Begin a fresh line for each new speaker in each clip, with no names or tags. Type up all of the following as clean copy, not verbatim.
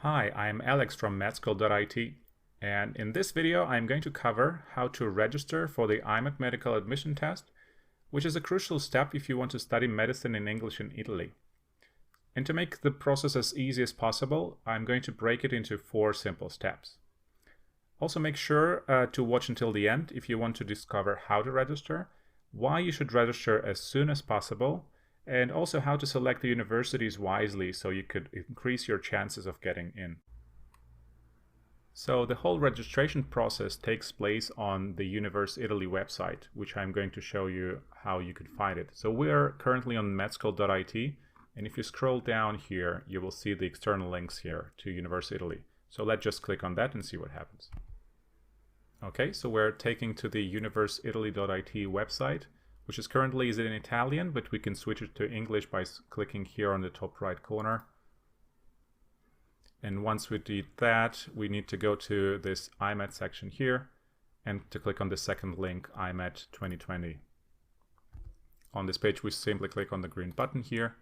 Hi, I'm Alex from mathschool.it, and in this video I'm going to cover how to register for the Áymet medical admission test, which is a crucial step if you want to study medicine in English in Italy. And to make the process as easy as possible, I'm going to break it into 4 simple steps. Also make sure to watch until the end if you want to discover how to register, why you should register as soon as possible, and also how to select the universities wisely so you could increase your chances of getting in. So the whole registration process takes place on the universitaly website, which I'm going to show you how you could find it. So we're currently on mathschool.it, and if you scroll down here, you will see the external links here to universitaly. So let's just click on that and see what happens. Okay, so we're taken to the universitaly.it website, which is currently in Italian, but we can switch it to English by clicking here on the top right corner. And once we did that, we need to go to this Áymet section here and to click on the second link, Áymet 2020. On this page, we simply click on the green button here.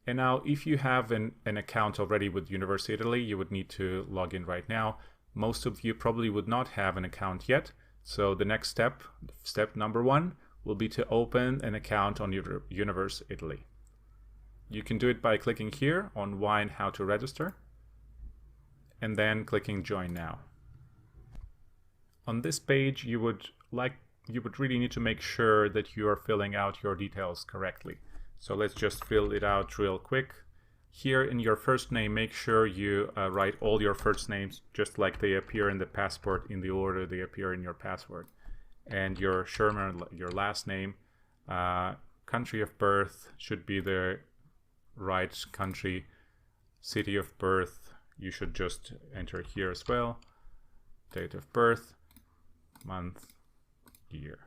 And now if you have an account already with universitaly, you would need to log in right now. Most of you probably would not have an account yet. So the next step, step number 1, will be to open an account on your universitaly. You can do it by clicking here on why and how to register, and then clicking join now. On this page, you would really need to make sure that you are filling out your details correctly. So let's just fill it out real quick. Here in your first name, make sure you write all your first names just like they appear in the passport in the order they appear in your passport. And your surname, your last name, country of birth should be the right country, city of birth, you should just enter here as well, date of birth, month, year,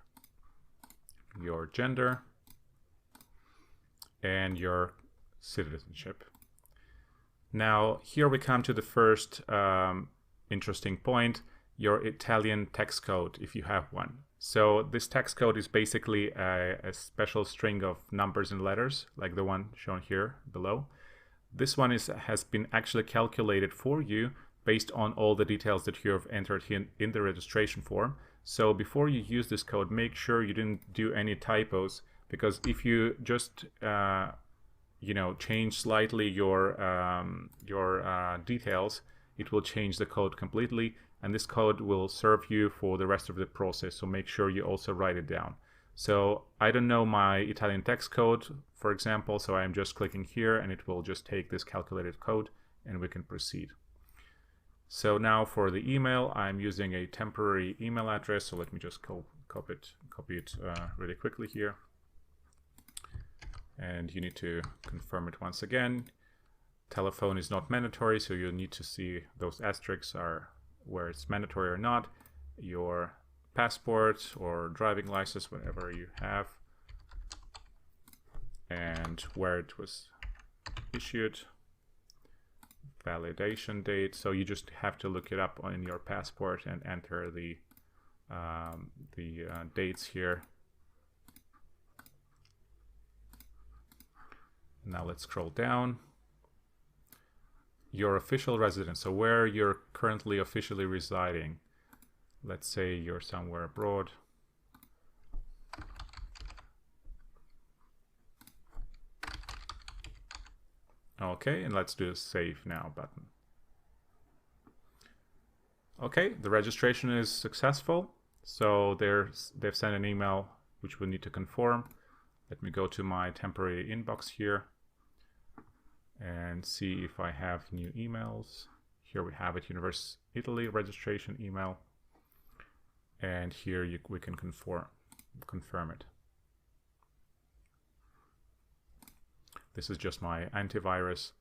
your gender, and your citizenship. Now here we come to the first interesting point, your Italian text code, if you have one. So this text code is basically a special string of numbers and letters, like the one shown here below. This one has been actually calculated for you based on all the details that you have entered in the registration form. So before you use this code, make sure you didn't do any typos, because if you just change slightly your details, it will change the code completely. And this code will serve you for the rest of the process, so make sure you also write it down. So I don't know my Italian text code, for example, so I'm just clicking here and it will just take this calculated code and we can proceed. So now for the email, I'm using a temporary email address, so let me just copy it really quickly here. And you need to confirm it once again. Telephone is not mandatory, so you'll need to see those asterisks are where it's mandatory or not, your passport or driving license, whatever you have, and where it was issued, validation date. So you just have to look it up on your passport and enter the dates here. Now let's scroll down. Your official residence, so where you're currently officially residing. Let's say you're somewhere abroad. Okay, and let's do a save now button. Okay, the registration is successful. So they've sent an email which we need to confirm. Let me go to my temporary inbox here and see if I have new emails. Here we have it, universitaly registration email, and here we can confirm it. This is just my antivirus.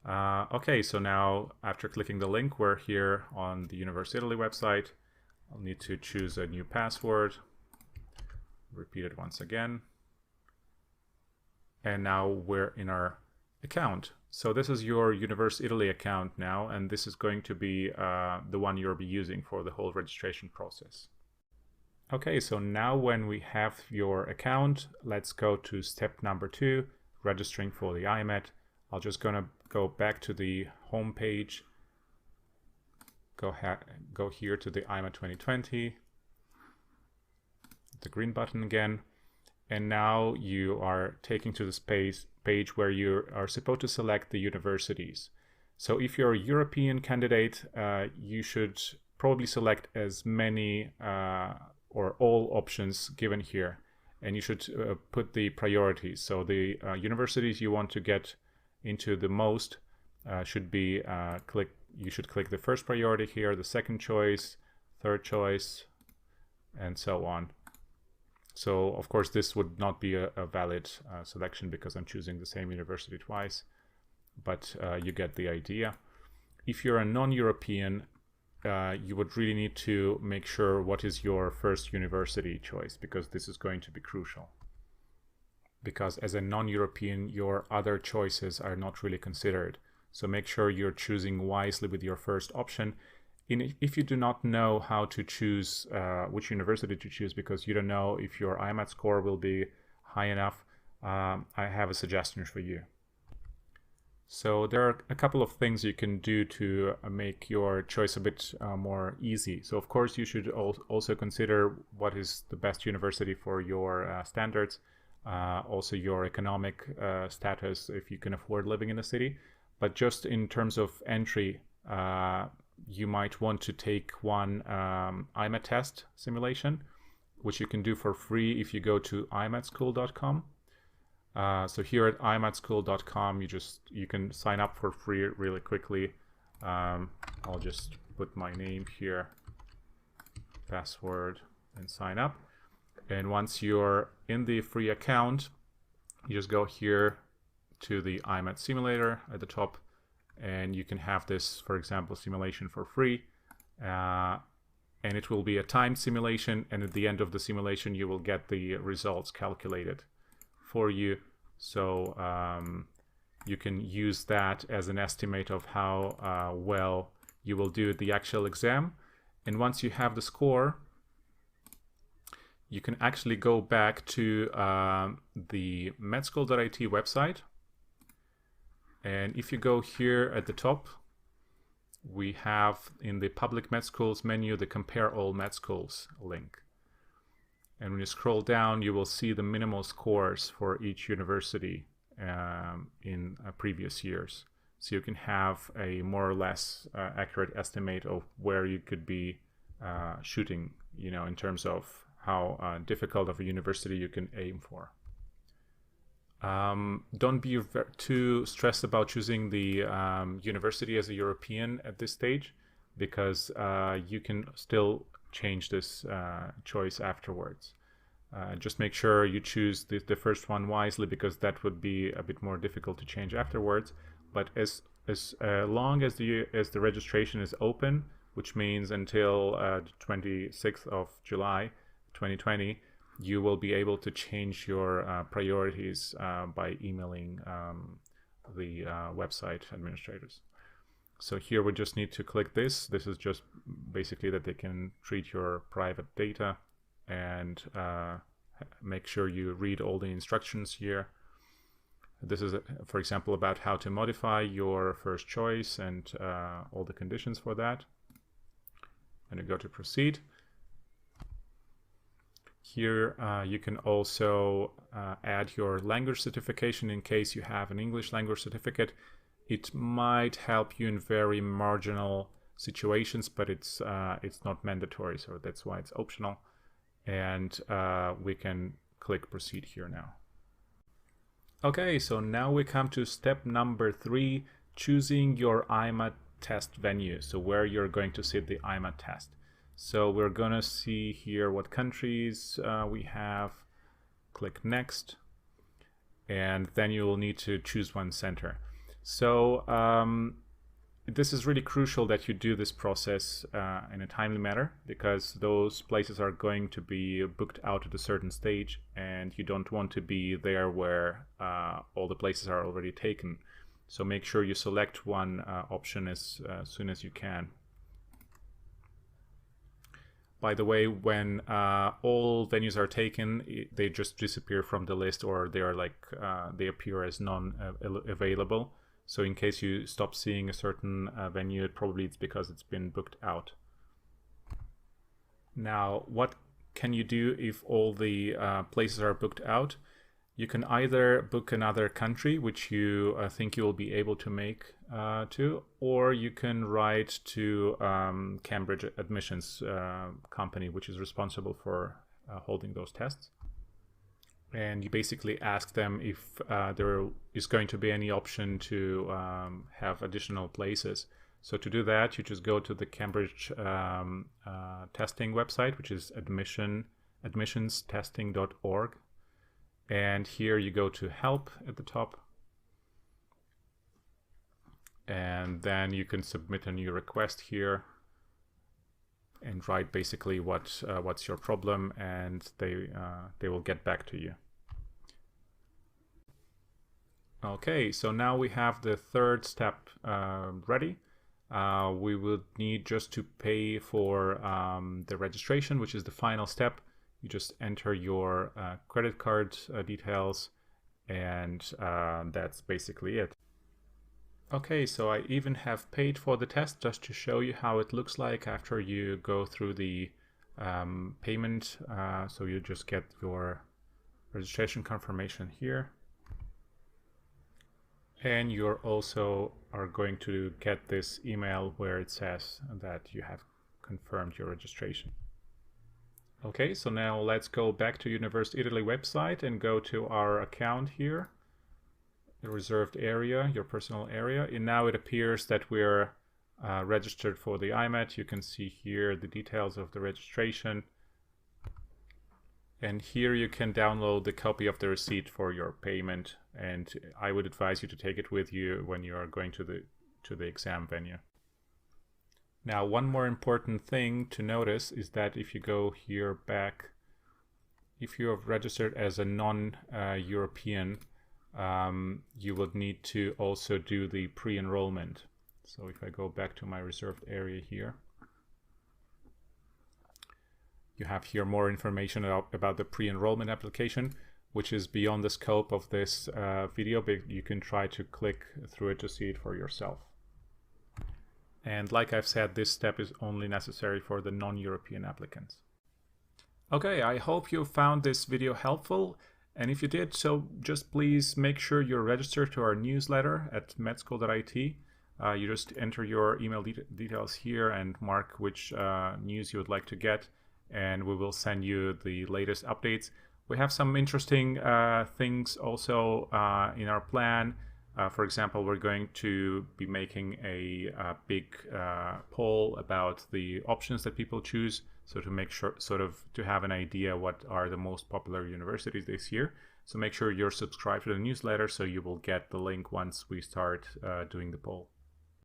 Okay, so now after clicking the link, we're here on the universitaly website. I'll need to choose a new password, repeat it once again, and now we're in our account. So this is your universitaly account now, and this is going to be the one you'll be using for the whole registration process. Okay, so now when we have your account, let's go to step number 2, registering for the Áymet. I'm just gonna go back to the home page, go here to the Áymat 2020, the green button again, and now you are taken to this page where you are supposed to select the universities. So if you're a European candidate, you should probably select as many or all options given here, and you should put the priorities. So the universities you want to get into the most should be you should click the first priority here, the second choice, third choice, and so on. So of course this would not be a valid selection because I'm choosing the same university twice, but you get the idea. If you're a non-European, you would really need to make sure what is your first university choice, because this is going to be crucial. Because as a non-European, your other choices are not really considered. So make sure you're choosing wisely with your first option. If you do not know how to choose which university to choose because you don't know if your Áymat score will be high enough, I have a suggestion for you. So there are a couple of things you can do to make your choice a bit more easy. So of course you should also consider what is the best university for your standards, also your economic status, if you can afford living in the city. But just in terms of entry, you might want to take one Áymat test simulation, which you can do for free if you go to aymatschool.com. So here at aymatschool.com, you can sign up for free really quickly. I'll just put my name here, password, and sign up. And once you're in the free account, you just go here to the Áymat simulator at the top, and you can have this, for example, simulation for free. And it will be a timed simulation, and at the end of the simulation you will get the results calculated for you. So you can use that as an estimate of how well you will do the actual exam. And once you have the score, you can actually go back to the medschool.it website. And if you go here at the top, we have in the public med schools menu the compare all med schools link. And when you scroll down, you will see the minimal scores for each university in previous years. So you can have a more or less accurate estimate of where you could be shooting, in terms of how difficult of a university you can aim for. Don't be too stressed about choosing the university as a European at this stage, because you can still change this choice afterwards. Just make sure you choose the first one wisely, because that would be a bit more difficult to change afterwards. But as long as the registration is open, which means until the 26th of July 2020, you will be able to change your priorities by emailing the website administrators. So here we just need to click this. This is just basically that they can treat your private data, and make sure you read all the instructions here. This is, for example, about how to modify your first choice and all the conditions for that. And you go to proceed. Here you can also add your language certification in case you have an English language certificate. It might help you in very marginal situations, but it's not mandatory, so that's why it's optional. And we can click proceed here now. Okay, so now we come to step number 3, choosing your Áymat test venue, so where you're going to sit the Áymat test. So we're gonna see here what countries we have. Click next, and then you will need to choose one center. So this is really crucial that you do this process in a timely manner, because those places are going to be booked out at a certain stage, and you don't want to be there where all the places are already taken. So make sure you select one option as soon as you can. By the way, when all venues are taken, they just disappear from the list, or they are they appear as non-available. So in case you stop seeing a certain venue, probably it's because it's been booked out. Now, what can you do if all the places are booked out? You can either book another country, which you think you will be able to make to, or you can write to Cambridge admissions company, which is responsible for holding those tests. And you basically ask them if there is going to be any option to have additional places. So to do that, you just go to the Cambridge testing website, which is admissionstesting.org. And here you go to help at the top. And then you can submit a new request here and write basically what's your problem, and they will get back to you. Okay, so now we have the third step ready. We will need just to pay for the registration, which is the final step. You just enter your credit card details, and that's basically it. Okay, so I even have paid for the test just to show you how it looks like after you go through the payment. So you just get your registration confirmation here. And you're also are going to get this email where it says that you have confirmed your registration. Okay, so now let's go back to Universitaly website and go to our account here, the reserved area, your personal area. And now it appears that we're registered for the IMET. You can see here the details of the registration. And here you can download the copy of the receipt for your payment. And I would advise you to take it with you when you are going to the exam venue. Now, one more important thing to notice is that if you go here back, if you have registered as a non-European, you would need to also do the pre-enrollment. So if I go back to my reserved area here, you have here more information about the pre-enrollment application, which is beyond the scope of this video, but you can try to click through it to see it for yourself. And like I've said, this step is only necessary for the non-European applicants. Okay, I hope you found this video helpful. And if you did, so just please make sure you're registered to our newsletter at medschool.it. You just enter your email details here and mark which news you would like to get, and we will send you the latest updates. We have some interesting things also in our plan. For example, we're going to be making a big poll about the options that people choose, so to make sure, sort of to have an idea what are the most popular universities this year. So make sure you're subscribed to the newsletter so you will get the link once we start doing the poll.